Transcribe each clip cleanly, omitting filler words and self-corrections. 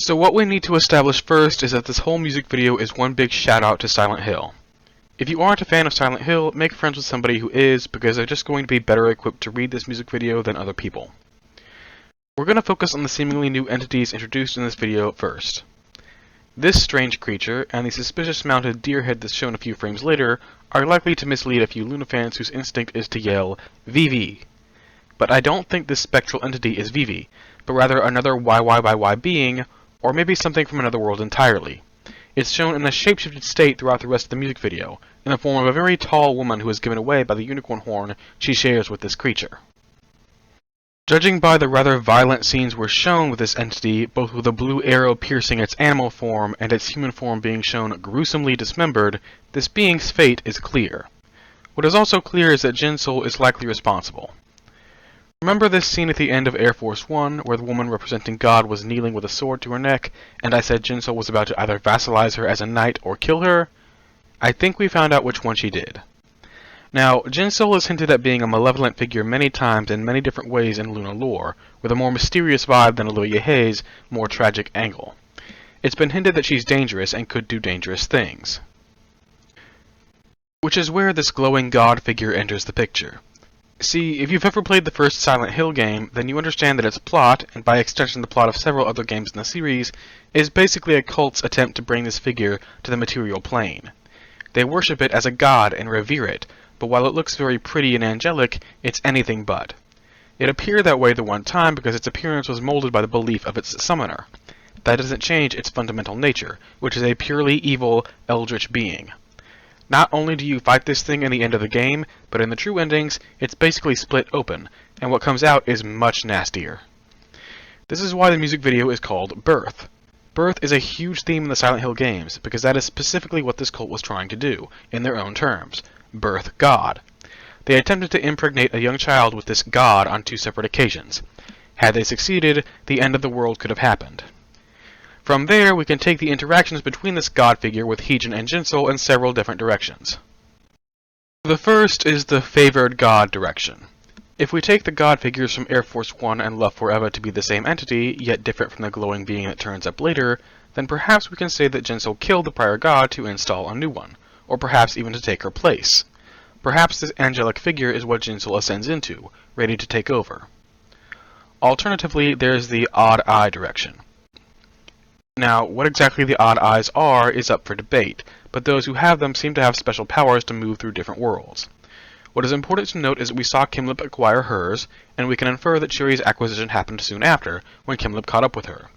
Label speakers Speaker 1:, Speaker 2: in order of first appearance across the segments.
Speaker 1: So what we need to establish first is that this whole music video is one big shout out to Silent Hill. If you aren't a fan of Silent Hill, make friends with somebody who is, because they're just going to be better equipped to read this music video than other people. We're going to focus on the seemingly new entities introduced in this video first. This strange creature, and the suspicious mounted deer head that's shown a few frames later, are likely to mislead a few Loona fans whose instinct is to yell, VV. But I don't think this spectral entity is VV, but rather another YY being, or maybe something from another world entirely. It's shown in a shapeshifted state throughout the rest of the music video, in the form of a very tall woman who is given away by the unicorn horn she shares with this creature. Judging by the rather violent scenes we're shown with this entity, both with a blue arrow piercing its animal form and its human form being shown gruesomely dismembered, this being's fate is clear. What is also clear is that jinsoul is likely responsible. Remember this scene at the end of Air Force One, where the woman representing God was kneeling with a sword to her neck, and I said jinsoul was about to either vassalize her as a knight or kill her? I think we found out which one she did. Now, jinsoul is hinted at being a malevolent figure many times in many different ways in Loona lore, with a more mysterious vibe than Olivia Hayes' more tragic angle. It's been hinted that she's dangerous and could do dangerous things. Which is where this glowing god figure enters the picture. See, if you've ever played the first Silent Hill game, then you understand that its plot, and by extension the plot of several other games in the series, is basically a cult's attempt to bring this figure to the material plane. They worship it as a god and revere it, but while it looks very pretty and angelic, it's anything but. It appeared that way the one time because its appearance was molded by the belief of its summoner. That doesn't change its fundamental nature, which is a purely evil, eldritch being. Not only do you fight this thing in the end of the game, but in the true endings, it's basically split open, and what comes out is much nastier. This is why the music video is called Birth. Birth is a huge theme in the Silent Hill games, because that is specifically what this cult was trying to do, in their own terms. Birth God. They attempted to impregnate a young child with this god on 2 separate occasions. Had they succeeded, the end of the world could have happened. From there, we can take the interactions between this god figure with heejin and jinsoul in several different directions. The first is the favored god direction. If we take the god figures from Air Force One and Love Forever to be the same entity, yet different from the glowing being that turns up later, then perhaps we can say that jinsoul killed the prior god to install a new one, or perhaps even to take her place. Perhaps this angelic figure is what jinsoul ascends into, ready to take over. Alternatively, there's the odd eye direction. Now, what exactly the odd eyes are is up for debate, but those who have them seem to have special powers to move through different worlds. What is important to note is that we saw Kimlip acquire hers, and we can infer that Choerry's acquisition happened soon after, when Kimlip caught up with her.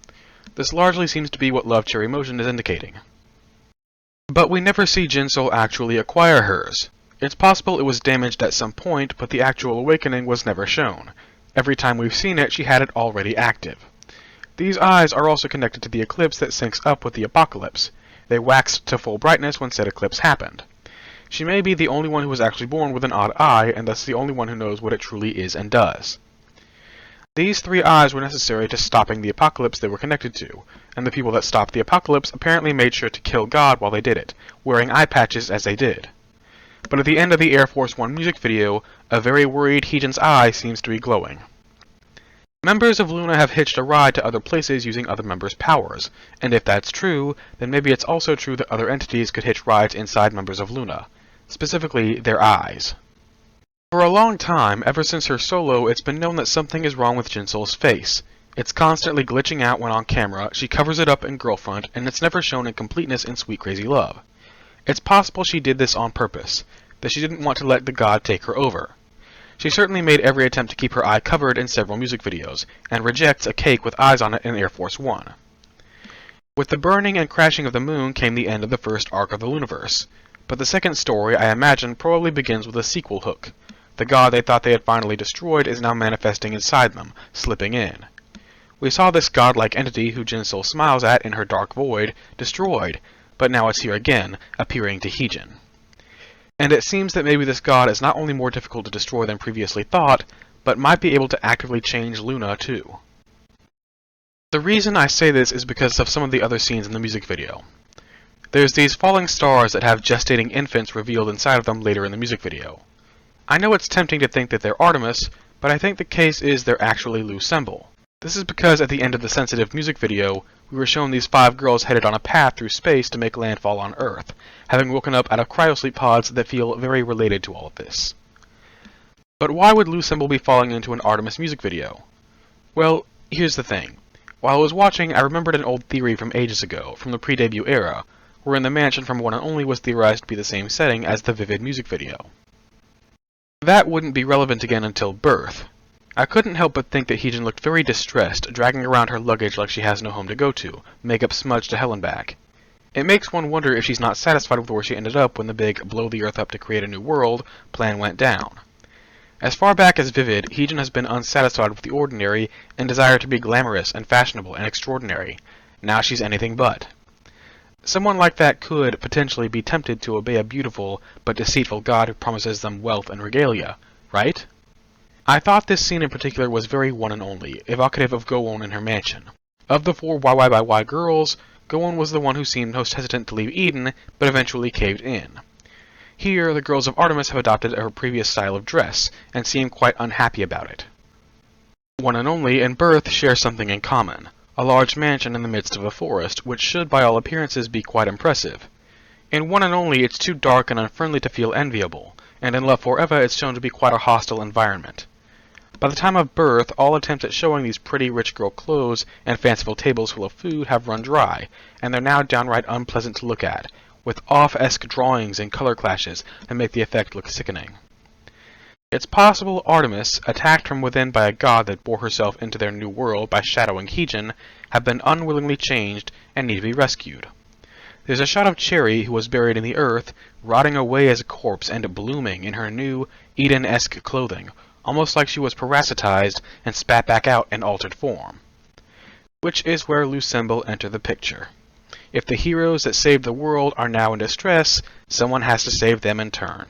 Speaker 1: This largely seems to be what Love Choerry Motion is indicating. But we never see jinsoul actually acquire hers. It's possible it was damaged at some point, but the actual awakening was never shown. Every time we've seen it, she had it already active. These eyes are also connected to the eclipse that syncs up with the apocalypse. They waxed to full brightness when said eclipse happened. She may be the only one who was actually born with an odd eye, and thus the only one who knows what it truly is and does. These 3 eyes were necessary to stopping the apocalypse they were connected to, and the people that stopped the apocalypse apparently made sure to kill God while they did it, wearing eye patches as they did. But at the end of the Air Force One music video, a very worried heejin's eye seems to be glowing. Members of Loona have hitched a ride to other places using other members' powers, and if that's true, then maybe it's also true that other entities could hitch rides inside members of Loona, specifically their eyes. For a long time, ever since her solo, it's been known that something is wrong with jinsoul's face. It's constantly glitching out when on camera, she covers it up in Girlfriend, and it's never shown in completeness in Sweet Crazy Love. It's possible she did this on purpose, that she didn't want to let the god take her over. She certainly made every attempt to keep her eye covered in several music videos, and rejects a cake with eyes on it in Air Force One. With the burning and crashing of the moon came the end of the first arc of the Looniverse, but the second story, I imagine, probably begins with a sequel hook. The god they thought they had finally destroyed is now manifesting inside them, slipping in. We saw this godlike entity who jinsoul smiles at in her dark void, destroyed, but now it's here again, appearing to heejin. And it seems that maybe this god is not only more difficult to destroy than previously thought, but might be able to actively change Loona too. The reason I say this is because of some of the other scenes in the music video. There's these falling stars that have gestating infants revealed inside of them later in the music video. I know it's tempting to think that they're ARTMS, but I think the case is they're actually Loossemble. This is because at the end of the sensitive music video, we were shown these 5 girls headed on a path through space to make landfall on Earth, having woken up out of cryosleep pods that feel very related to all of this. But why would Loossemble be falling into an ARTMS music video? Well, here's the thing. While I was watching, I remembered an old theory from ages ago, from the pre-debut era, wherein the mansion from One and Only was theorized to be the same setting as the Vivid music video. That wouldn't be relevant again until Birth. I couldn't help but think that Heejin looked very distressed, dragging around her luggage like she has no home to go to, makeup smudged to hell and back. It makes one wonder if she's not satisfied with where she ended up when the big blow the earth up to create a new world plan went down. As far back as Vivid, Heejin has been unsatisfied with the ordinary and desired to be glamorous and fashionable and extraordinary. Now she's anything but. Someone like that could, potentially, be tempted to obey a beautiful but deceitful god who promises them wealth and regalia, right? I thought this scene in particular was very One and Only, evocative of Goon in her mansion. Of the 4 YY girls, Goon was the one who seemed most hesitant to leave Eden, but eventually caved in. Here, the girls of ARTMS have adopted her previous style of dress, and seem quite unhappy about it. One and Only and Birth share something in common, a large mansion in the midst of a forest, which should by all appearances be quite impressive. In One and Only, it's too dark and unfriendly to feel enviable, and in Love Forever it's shown to be quite a hostile environment. By the time of Birth, all attempts at showing these pretty rich girl clothes and fanciful tables full of food have run dry, and they're now downright unpleasant to look at, with off-esque drawings and color clashes that make the effect look sickening. It's possible ARTMS, attacked from within by a god that bore herself into their new world by shadowing Heejin, have been unwillingly changed and need to be rescued. There's a shot of Choerry, who was buried in the earth, rotting away as a corpse and blooming in her new, Eden-esque clothing, almost like she was parasitized and spat back out in altered form. Which is where Loossemble enter the picture. If the heroes that saved the world are now in distress, someone has to save them in turn.